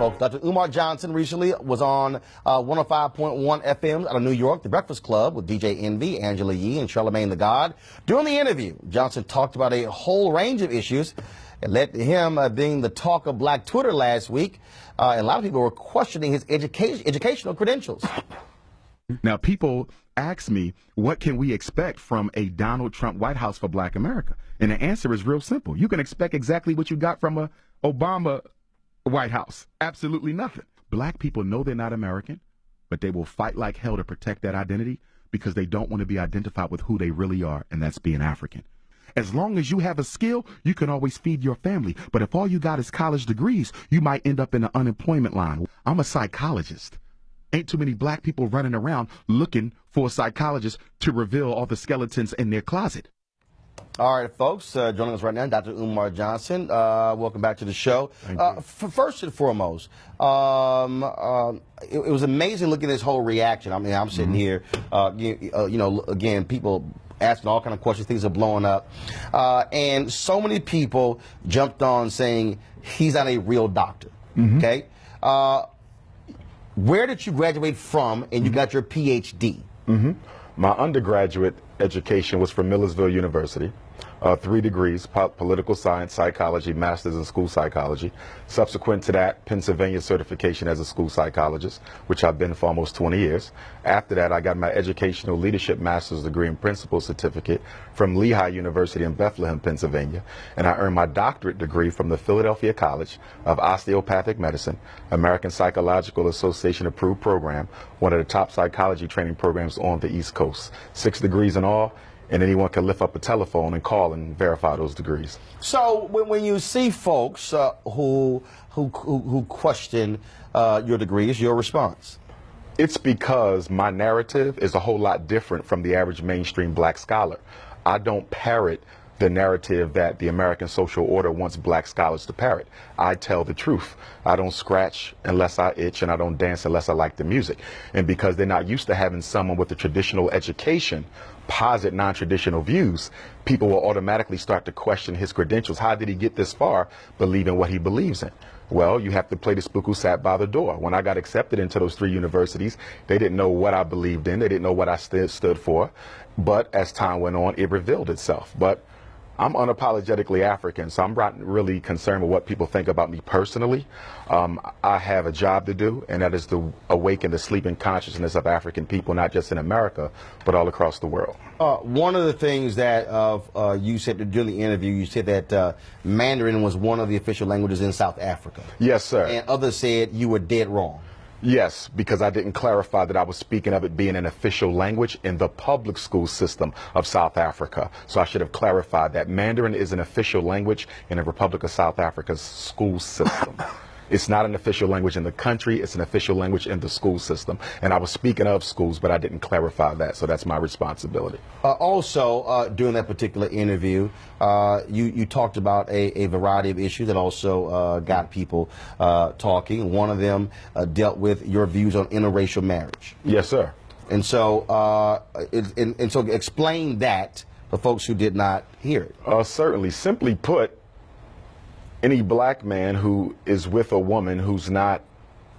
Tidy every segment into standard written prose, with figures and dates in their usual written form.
folks. Dr. Umar Johnson recently was on 105.1 FM out of New York, The Breakfast Club, with DJ Envy, Angela Yee, and Charlamagne the God. During the interview, Johnson talked about a whole range of issues. It led to him being the talk of Black Twitter last week. A lot of people were questioning his educational credentials. Now, people ask me, what can we expect from a Donald Trump White House for Black America? And the answer is real simple. You can expect exactly what you got from a Obama White House. Absolutely nothing. Black people know they're not American, but they will fight like hell to protect that identity because they don't want to be identified with who they really are, and that's being African. As long as you have a skill, you can always feed your family. But if all you got is college degrees, you might end up in the unemployment line. I'm a psychologist. Ain't too many black people running around looking for a psychologist to reveal all the skeletons in their closet. All right, folks, joining us right now, Dr. Umar Johnson. Welcome back to the show. First and foremost, it was amazing looking at this whole reaction. I mean, I'm sitting here, you know, again, people asking all kind of questions, things are blowing up. And so many people jumped on saying he's not a real doctor, okay? Where did you graduate from and you got your PhD? My undergraduate education was from Millersville University. 3 degrees, political science, psychology, master's in school psychology. Subsequent to that, Pennsylvania certification as a school psychologist, which I've been for almost 20 years. After that, I got my educational leadership master's degree and principal certificate from Lehigh University in Bethlehem, Pennsylvania. And I earned my doctorate degree from the Philadelphia College of Osteopathic Medicine, American Psychological Association approved program, one of the top psychology training programs on the East Coast. 6 degrees in all. And anyone can lift up a telephone and call and verify those degrees. So when you see folks who question your degrees, your response? It's because my narrative is a whole lot different from the average mainstream black scholar. I don't parrot the narrative that the American social order wants black scholars to parrot. I tell the truth. I don't scratch unless I itch, and I don't dance unless I like the music. And because they're not used to having someone with a traditional education posit non-traditional views, people will automatically start to question his credentials. How did he get this far believing what he believes in? Well, you have to play the spook who sat by the door. When I got accepted into those 3 universities, they didn't know what I believed in. They didn't know what I stood for. But as time went on, it revealed itself. But I'm unapologetically African, so I'm not really concerned with what people think about me personally. I have a job to do, and that is to awaken the sleeping consciousness of African people, not just in America, but all across the world. One of the things that you said during the interview, you said that Mandarin was one of the official languages in South Africa. Yes, sir. And others said you were dead wrong. Yes, because I didn't clarify that I was speaking of it being an official language in the public school system of South Africa. So I should have clarified that Mandarin is an official language in the Republic of South Africa's school system. It's not an official language in the country, it's an official language in the school system. And I was speaking of schools, but I didn't clarify that, so that's my responsibility. Also, during that particular interview, you talked about a variety of issues that also got people talking. One of them dealt with your views on interracial marriage. Yes, sir. And so, so explain that for folks who did not hear it. Certainly. Simply put, any black man who is with a woman who's not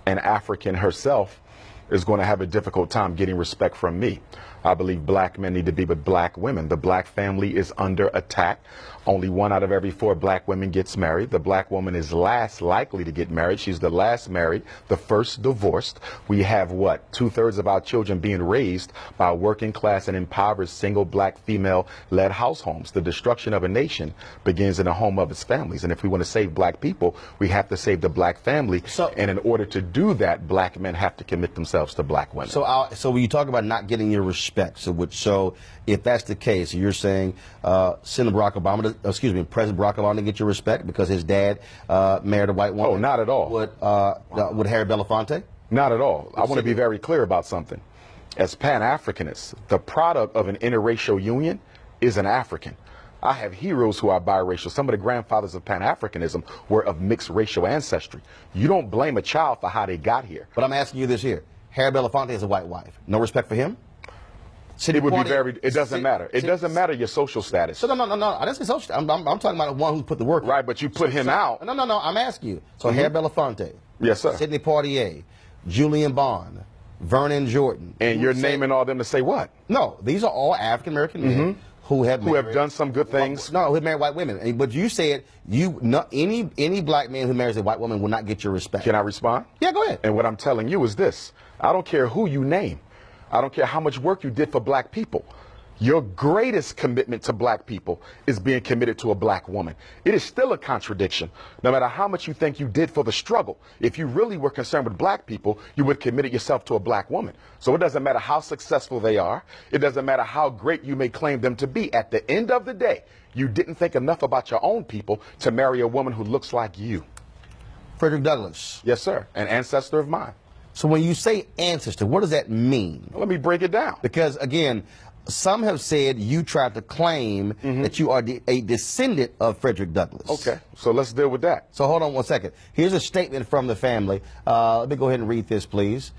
an African herself is going to have a difficult time getting respect from me. I believe black men need to be with black women. The black family is under attack. Only 1 out of every 4 black women gets married. The black woman is last likely to get married. She's the last married, the first divorced. We have, what, 2/3 of our children being raised by working class and impoverished single black female-led house homes. The destruction of a nation begins in the home of its families. And if we want to save black people, we have to save the black family. And in order to do that, black men have to commit themselves to black women. So when you talk about not getting your respect, so if that's the case, you're saying President Barack Obama to get your respect because his dad married a white woman? Oh, not at all. Would Harry Belafonte? Not at all. I want to be very clear about something. As Pan-Africanists, the product of an interracial union is an African. I have heroes who are biracial. Some of the grandfathers of Pan-Africanism were of mixed racial ancestry. You don't blame a child for how they got here. But I'm asking you this here. Harry Belafonte has a white wife. No respect for him? It would be very. It doesn't matter. It doesn't matter your social status. So no. I didn't say social. I'm talking about the one who put the work. Right, but you put him out. No. I'm asking you. So Harry Belafonte, Yes, sir. Sidney Poitier, Julian Bond, Vernon Jordan. And you're naming all them to say what? No, these are all African American men who have done some good things. No, who married white women. But you said any black man who marries a white woman will not get your respect. Can I respond? Yeah, go ahead. And what I'm telling you is this: I don't care who you name. I don't care how much work you did for black people. Your greatest commitment to black people is being committed to a black woman. It is still a contradiction. No matter how much you think you did for the struggle, if you really were concerned with black people, you would have committed yourself to a black woman. So it doesn't matter how successful they are. It doesn't matter how great you may claim them to be. At the end of the day, you didn't think enough about your own people to marry a woman who looks like you. Frederick Douglass. Yes, sir. An ancestor of mine. So when you say ancestor, what does that mean? Well, let me break it down. Because, again, some have said you tried to claim that you are a descendant of Frederick Douglass. Okay, so let's deal with that. So hold on one second. Here's a statement from the family. Let me go ahead and read this, please.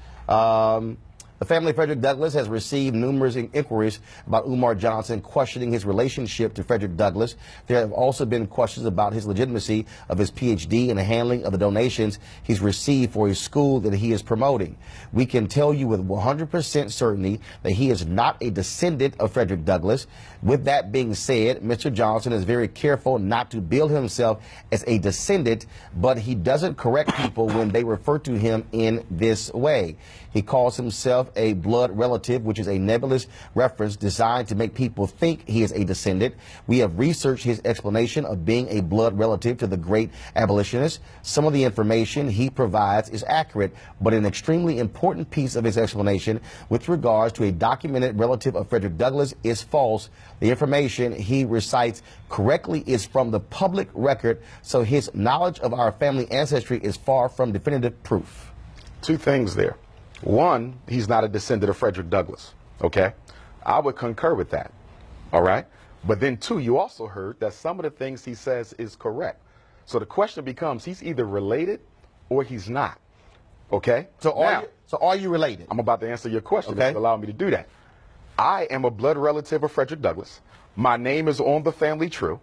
The family of Frederick Douglass has received numerous inquiries about Umar Johnson questioning his relationship to Frederick Douglass. There have also been questions about his legitimacy of his Ph.D. and the handling of the donations he's received for his school that he is promoting. We can tell you with 100% certainty that he is not a descendant of Frederick Douglass. With that being said, Mr. Johnson is very careful not to bill himself as a descendant, but he doesn't correct people when they refer to him in this way. He calls himself a blood relative, which is a nebulous reference designed to make people think he is a descendant. We have researched his explanation of being a blood relative to the great abolitionist. Some of the information he provides is accurate, but an extremely important piece of his explanation with regards to a documented relative of Frederick Douglass is false. The information he recites correctly is from the public record, so his knowledge of our family ancestry is far from definitive proof. Two things there. One, he's not a descendant of Frederick Douglass, okay? I would concur with that, all right? But then, two, you also heard that some of the things he says is correct. So the question becomes, he's either related or he's not, okay? So are you related? I'm about to answer your question, okay. If you allow me to do that. I am a blood relative of Frederick Douglass. My name is on the family tree.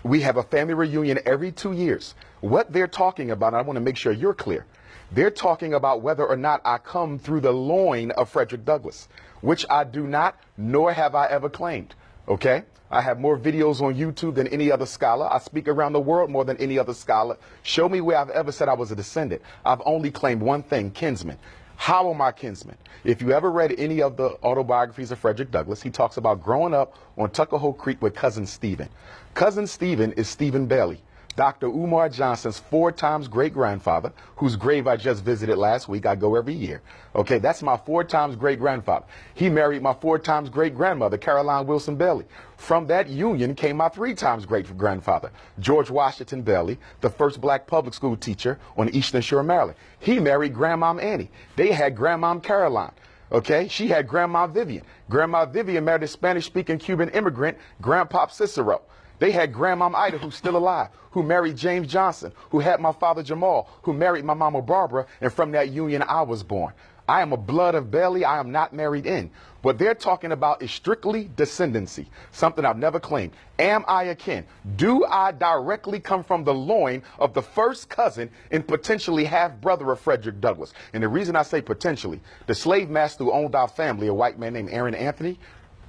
We have a family reunion every 2 years. What they're talking about, I want to make sure you're clear. They're talking about whether or not I come through the loin of Frederick Douglass, which I do not, nor have I ever claimed, okay? I have more videos on YouTube than any other scholar. I speak around the world more than any other scholar. Show me where I've ever said I was a descendant. I've only claimed one thing, kinsman. How am I kinsman? If you ever read any of the autobiographies of Frederick Douglass, he talks about growing up on Tuckahoe Creek with Cousin Stephen. Cousin Stephen is Stephen Bailey, Dr. Umar Johnson's 4 times great-grandfather, whose grave I just visited last week. I go every year. Okay, that's my 4 times great-grandfather. He married my 4 times great-grandmother, Caroline Wilson Bailey. From that union came my 3 times great-grandfather, George Washington Bailey, the first black public school teacher on the Eastern Shore of Maryland. He married Grandmom Annie. They had Grandmom Caroline. Okay, she had Grandma Vivian. Grandma Vivian married a Spanish-speaking Cuban immigrant, Grandpop Cicero. They had Grandmom Ida, who's still alive, who married James Johnson, who had my father Jamal, who married my mama Barbara, and from that union I was born. I am a blood of Bailey. I am not married in. What they're talking about is strictly descendancy, something I've never claimed. Am I a kin? Do I directly come from the loin of the first cousin and potentially half-brother of Frederick Douglass? And the reason I say potentially, the slave master who owned our family, a white man named Aaron Anthony,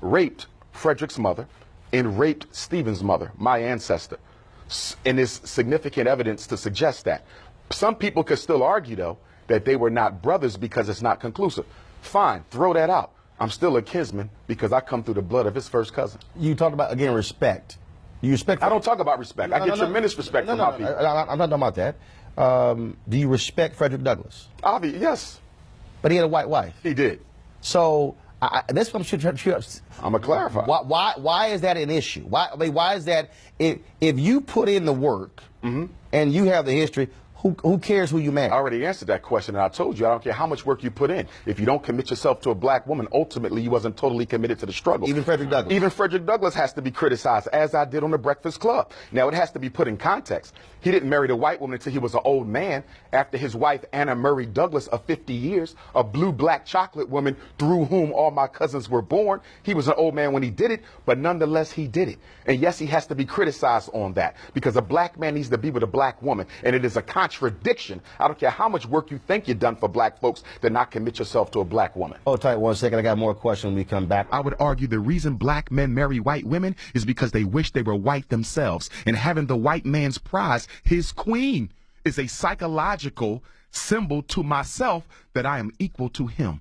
raped Frederick's mother and raped Stephen's mother, my ancestor. And there's significant evidence to suggest that. Some people could still argue, though, that they were not brothers because it's not conclusive. Fine, throw that out. I'm still a kinsman because I come through the blood of his first cousin. You talked about, again, respect. You respect? I don't talk about respect. I get tremendous respect from my people. I'm not talking about that. Do you respect Frederick Douglass? Yes. But he had a white wife. He did. So that's what I'm sure. I'm gonna clarify. Why is that an issue? Why is that? If you put in the work and you have the history, who cares who you marry? I already answered that question, and I told you I don't care how much work you put in. If you don't commit yourself to a black woman, ultimately you wasn't totally committed to the struggle. Even Frederick Douglass. Even Frederick Douglass has to be criticized, as I did on the Breakfast Club. Now, it has to be put in context. He didn't marry the white woman until he was an old man, after his wife, Anna Murray Douglass, of 50 years, a blue-black chocolate woman through whom all my cousins were born. He was an old man when he did it, but nonetheless, he did it. And yes, he has to be criticized on that, because a black man needs to be with a black woman, and it is a conscience. contradiction. I don't care how much work you think you've done for black folks to not commit yourself to a black woman. Hold tight 1 second. I got more questions when we come back. I would argue the reason black men marry white women is because they wish they were white themselves. And having the white man's prize, his queen, is a psychological symbol to myself that I am equal to him.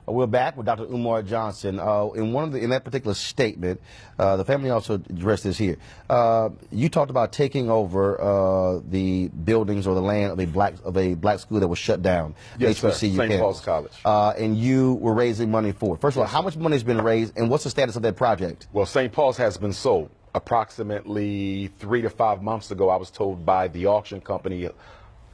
We're back with Dr. Umar Johnson. In that particular statement, the family also addressed this here. You talked about taking over the buildings or the land of a black school that was shut down. Yes, sir. St. Paul's College. And you were raising money for it. First of all, how much money has been raised, and what's the status of that project? Well, St. Paul's has been sold. Approximately 3 to 5 months ago, I was told by the auction company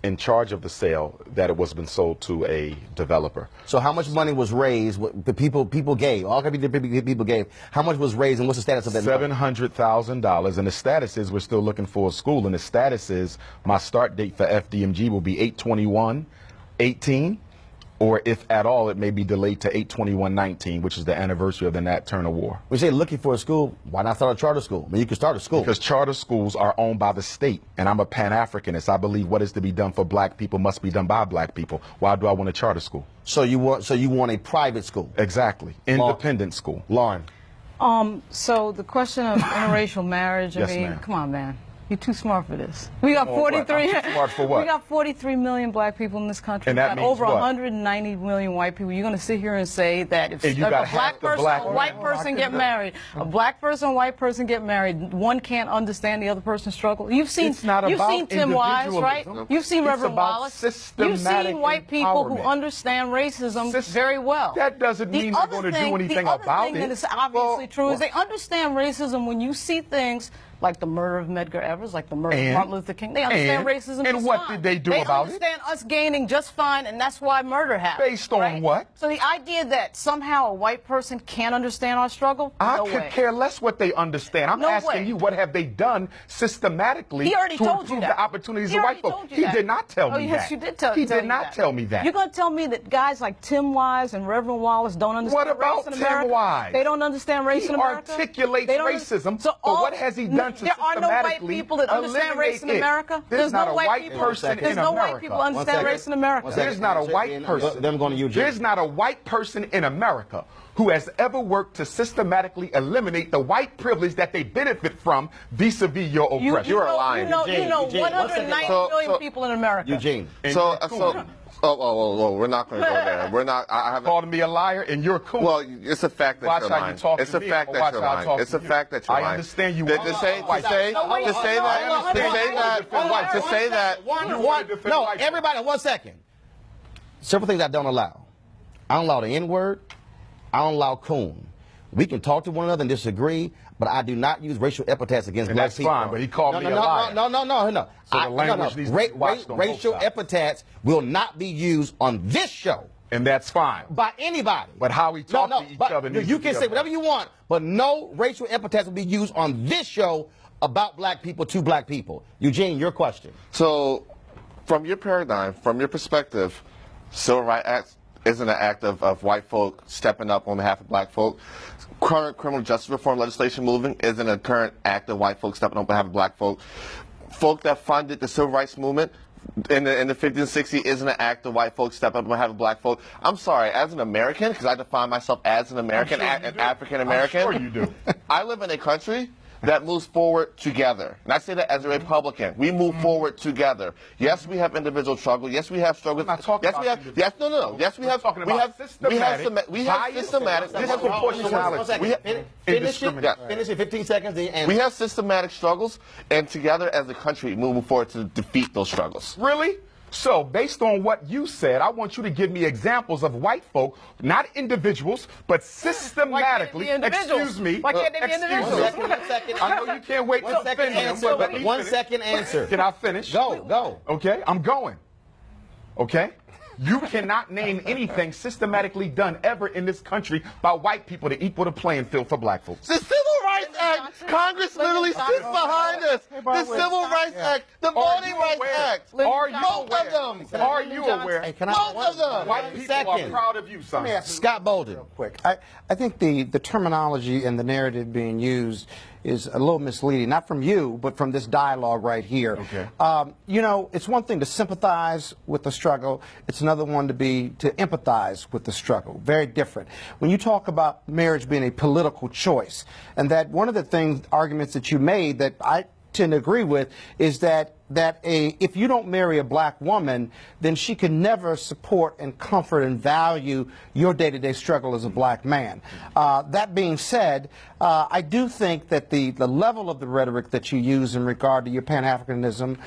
in charge of the sale that it was been sold to a developer. So how much money was raised? What the people gave, all kinds of people gave. How much was raised, and what's the status of that? $700,000, and the status is we're still looking for a school, and the status is my start date for FDMG will be 8/21/18, or if at all, it may be delayed to 8/21/19, which is the anniversary of the Nat Turner War. When you say looking for a school, why not start a charter school? I mean, you can start a school. Because charter schools are owned by the state, and I'm a Pan-Africanist. I believe what is to be done for black people must be done by black people. Why do I want a charter school? So you want a private school? Exactly. Independent school. Lauren. So the question of interracial marriage, Yes, I mean, ma'am. come on, man. You're too smart for this. We got 43. I'm too smart for what? We got 43 million black people in this country. And we that got means over what? 190 million white people. You're going to sit here and say that if And you a got black half the person, black a white women. person get married, a black person, a white person get married, one can't understand the other person's struggle. You've seen It's not you've about seen Tim Wise, right? individualism. You've seen It's Reverend about Wallace. You've systematic seen white people who empowerment. understand racism very well. That doesn't mean they're going to do anything about The other thing it. that is obviously true is they understand racism when you see things like the murder of Medgar Evers, like the murder of Martin Luther King. They understand racism And just what fine. did they do about it? They understand us gaining just fine, and that's why murder happened. Based on right? what? So the idea that somehow a white person can't understand our struggle, I no could way. care less what they understand. I'm No asking way. you, what have they done systematically He already to told improve you that. the opportunities He of white already folks? told you He that. did not tell Oh, me yes, that. you did tell He tell did you not that. tell me that. You're going to tell me that guys like Tim Wise and Reverend Wallace don't understand What about race in Tim America? Wise? They don't understand race He in America? articulates They don't racism, so but all- what has he done to There are no white systematically people that understand race in eliminate it? America. There's not no a white white people. person There's in no white America. people that understand race in America. There's not a white person. Them going to Eugene. There's not a white person in America who has ever worked to systematically eliminate the white privilege that they benefit from vis-a-vis your oppression. You're lying. You know Eugene, 190 So- million people in America. Eugene. We're not going to go there. We're not. I haven't. Calling me a liar, and you're cool. Well, it's a fact that Watch you're how you lying. talk It's to a me, fact or that watch you're how I lying. talk It's to a you. fact that you're I lying. understand you To want say white that. Everybody, 1 second. Several things I don't allow. I don't allow the N-word. I don't allow coon. We can talk to one another and disagree, but I do not use racial epithets against And black that's people. fine, but he called me a liar. No. So the language needs to be watched on both Racial sides. epithets will not be used on this show And that's fine. by anybody. But how we talk to each other needs you to can be say up whatever you want, but no racial epithets will be used on this show about black people to black people. Eugene, your question. So, from your paradigm, from your perspective, Civil Rights Act isn't an act of white folk stepping up on behalf of black folk. Current criminal justice reform legislation moving isn't a current act of white folk stepping up on behalf of black folk. Folk that funded the civil rights movement in the 50s and 60s isn't an act of white folks stepping up on behalf of black folk. I'm sorry, as an American, because I define myself as an American, an African American. I'm sure you do. I live in a country that moves forward together. And I say that as a Republican. We move forward together. Yes, we have individual struggle. Yes, we have struggles. I'm not talking yes, we about have. Yes, no. Yes, we have. talking we about have systematic we have bias, systematic disproportionality. We have- Finish it. Yeah. Finish it. 15 seconds. Then answer. We have systematic struggles, and together as a country, moving forward to defeat those struggles. Really? So, based on what you said, I want you to give me examples of white folk, not individuals, but systematically. Why can't they be individuals? Excuse me. Why can't they be excuse individials? me. 1 second. I know you can't wait to 1 second finish them, answer. but let me 1 finish. second answer. Can I finish? Go. Okay, I'm going. Okay? You cannot name anything systematically done ever in this country by white people to equal the playing field for black folks. The Civil Rights Act, Congress literally sits behind us. The Civil Rights Act, the Voting Rights Act. Are you Both aware? of them. Are you aware? Hey, can I? Both of them. White people Second. are proud of you, son. Scott Bolden. Quick. I think the terminology and the narrative being used is a little misleading, not from you, but from this dialogue right here. Okay. You know, it's one thing to sympathize with the struggle. It's another one to empathize with the struggle. Very different. When you talk about marriage being a political choice, and that one of the arguments that you made that I tend to agree with is that if you don't marry a black woman, then she can never support and comfort and value your day-to-day struggle as a black man. That being said, I do think that the level of the rhetoric that you use in regard to your Pan-Africanism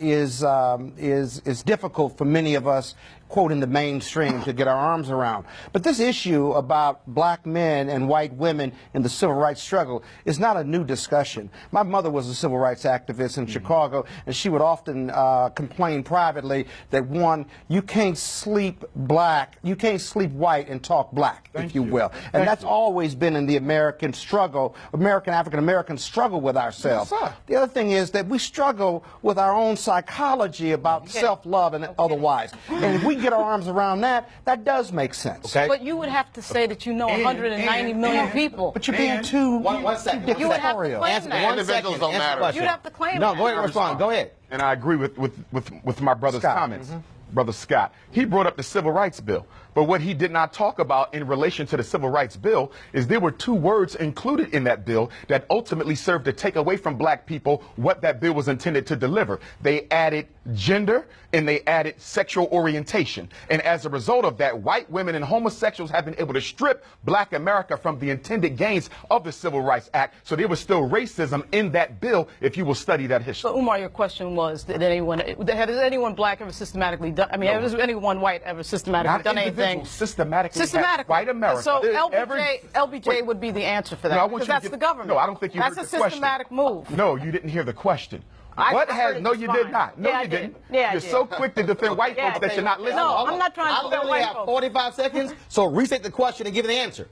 is difficult for many of us, quote, in the mainstream to get our arms around. But this issue about black men and white women in the civil rights struggle is not a new discussion. My mother was a civil rights activist in Chicago, and she would often complain privately that, one, you can't sleep black, you can't sleep white and talk black, if you will. And that's always been in the American struggle, African-American struggle with ourselves. Yes, sir. The other thing is that we struggle with our own psychology about self-love and otherwise. And if we get our arms around that, that does make sense. Okay. But you would have to say that you know 190 million people. But you're being too second. You would have to claim that. Individuals don't matter. You'd have to claim No, that. go ahead and respond. Go ahead. And I agree with my brother's Scott. comments. Brother Scott. He brought up the Civil Rights Bill. But what he did not talk about in relation to the Civil Rights Bill is there were two words included in that bill that ultimately served to take away from black people what that bill was intended to deliver. They added gender and they added sexual orientation. And as a result of that, white women and homosexuals have been able to strip black America from the intended gains of the Civil Rights Act. So there was still racism in that bill if you will study that history. So, Umar, your question was, has anyone black ever systematically done, has anyone white ever systematically done anything? Systematically. White America. So LBJ would be the answer for that. No, I want you to that's get, the government. No, I don't think you heard the question. That's a systematic move. No, you didn't hear the question. No, you did not. No, yeah, you didn't. Yeah, you're so quick to defend white folks that you're not listening. No, I'm not trying to defend white folks. I literally have 45 seconds, so restate the question and give an answer.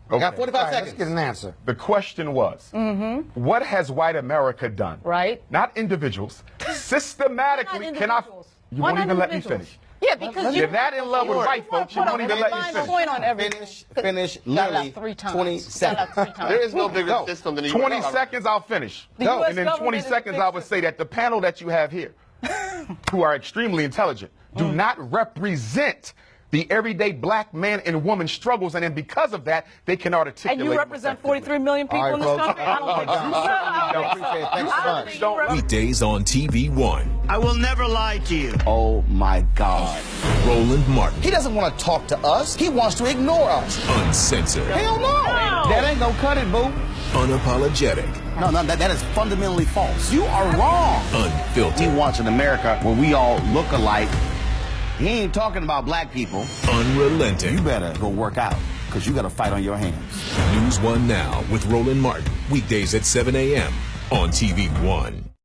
Okay. Got 45 seconds. Let's get an answer. The question was, what has white America done? Right. Not individuals. Systematically, you won't even let me finish. Yeah, because you're not in love with white folks, you won't even let me finish. Finish literally 20 seconds. There is no bigger system than the 20 seconds, I'll finish. And in 20 seconds, I would say that the panel that you have here, who are extremely intelligent, do not represent the everyday black man and woman struggles, and then because of that, they can articulate. And you represent 43 million people in this country? I don't think so. Don't Weekdays on TV One. I will never lie to you. Oh my God. Roland Martin. He doesn't want to talk to us. He wants to ignore us. Uncensored. Hell no. That ain't no cut it, boo. Unapologetic. No, that is fundamentally false. You are wrong. Unfiltered. He wants an America where we all look alike. He ain't talking about black people. Unrelenting. You better go work out, because you got a fight on your hands. News One Now with Roland Martin. Weekdays at 7 a.m. on TV One.